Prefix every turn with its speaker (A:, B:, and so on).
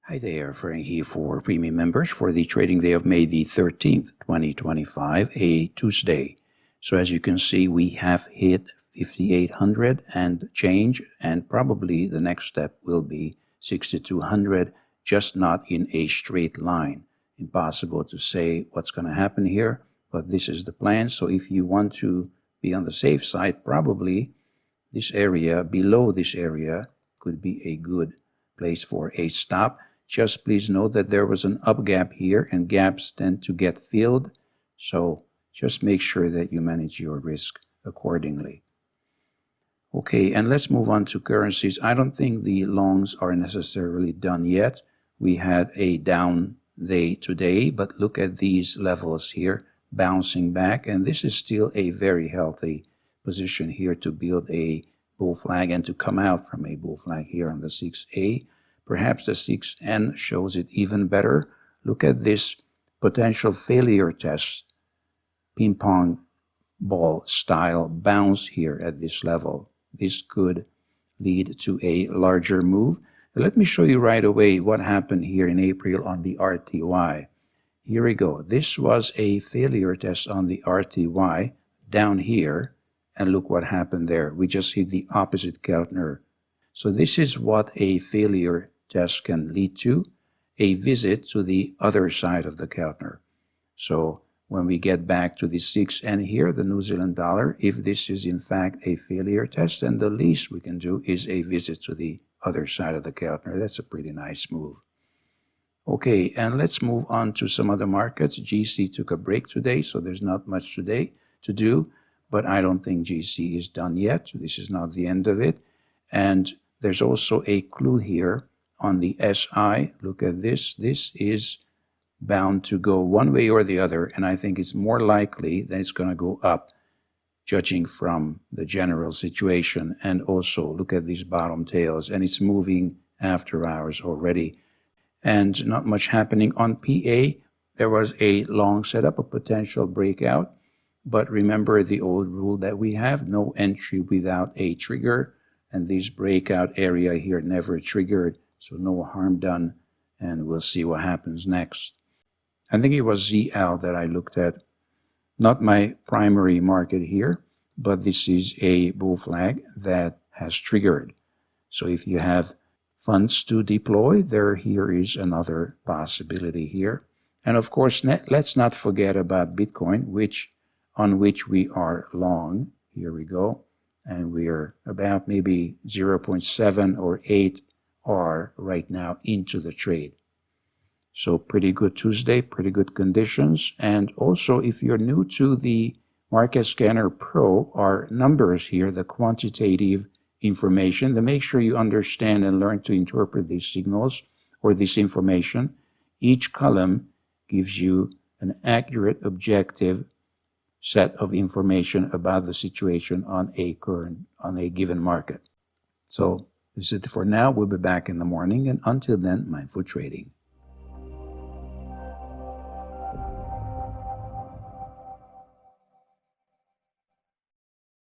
A: Hi there, Frank here for premium members for the trading day of May the 13th, 2025, a Tuesday. So as you can see, we have hit 5,800 and change, and probably the next step will be 6,200, just not in a straight line. Impossible to say what's going to happen here, but this is the plan. So if you want to be on the safe side, probably this area, below this area, could be a good place for a stop. Just please note that there was an up gap here, and gaps tend to get filled. So just make sure that you manage your risk accordingly. Okay, and let's move on to currencies. I don't think the longs are necessarily done yet. We had a down day today, but look at these levels here, bouncing back, and this is still a very healthy position here to build a bull flag and to come out from a bull flag here on the 6A. Perhaps the 6N shows it even better. Look at this potential failure test, ping pong ball style bounce here at this level. This could lead to a larger move. Let me show you right away what happened here in April on the RTY. Here we go. This was a failure test on the RTY down here, and look what happened there. We just hit the opposite Keltner. So this is what a failure test can lead to, a visit to the other side of the Keltner. So when we get back to the 6N here, the New Zealand dollar, if this is in fact a failure test, then the least we can do is a visit to the other side of the Keltner. That's a pretty nice move. Okay, and let's move on to some other markets. GC took a break today, so there's not much today to do, but I don't think GC is done yet. This is not the end of it. And there's also a clue here on the SI. Look at this. This is bound to go one way or the other, and I think it's more likely that it's going to go up, judging from the general situation. And also look at these bottom tails, and it's moving after hours already. And not much happening on PA. There was a long setup, a potential breakout, but remember the old rule that we have, no entry without a trigger, and this breakout area here never triggered. So no harm done, and we'll see what happens next. I think it was ZL that I looked at. Not my primary market here, but this is a bull flag that has triggered. So if you have funds to deploy, here is another possibility here. And of course, let's not forget about Bitcoin, on which we are long. Here we go. And we are about maybe 0.7 or 8 are right now into the trade. So pretty good Tuesday, pretty good conditions. And also, if you're new to the Market Scanner Pro, our numbers here, the quantitative information, then make sure you understand and learn to interpret these signals or this information. Each column gives you an accurate, objective set of information about the situation on a given market. So this is it for now. We'll be back in the morning, and until then, mindful trading.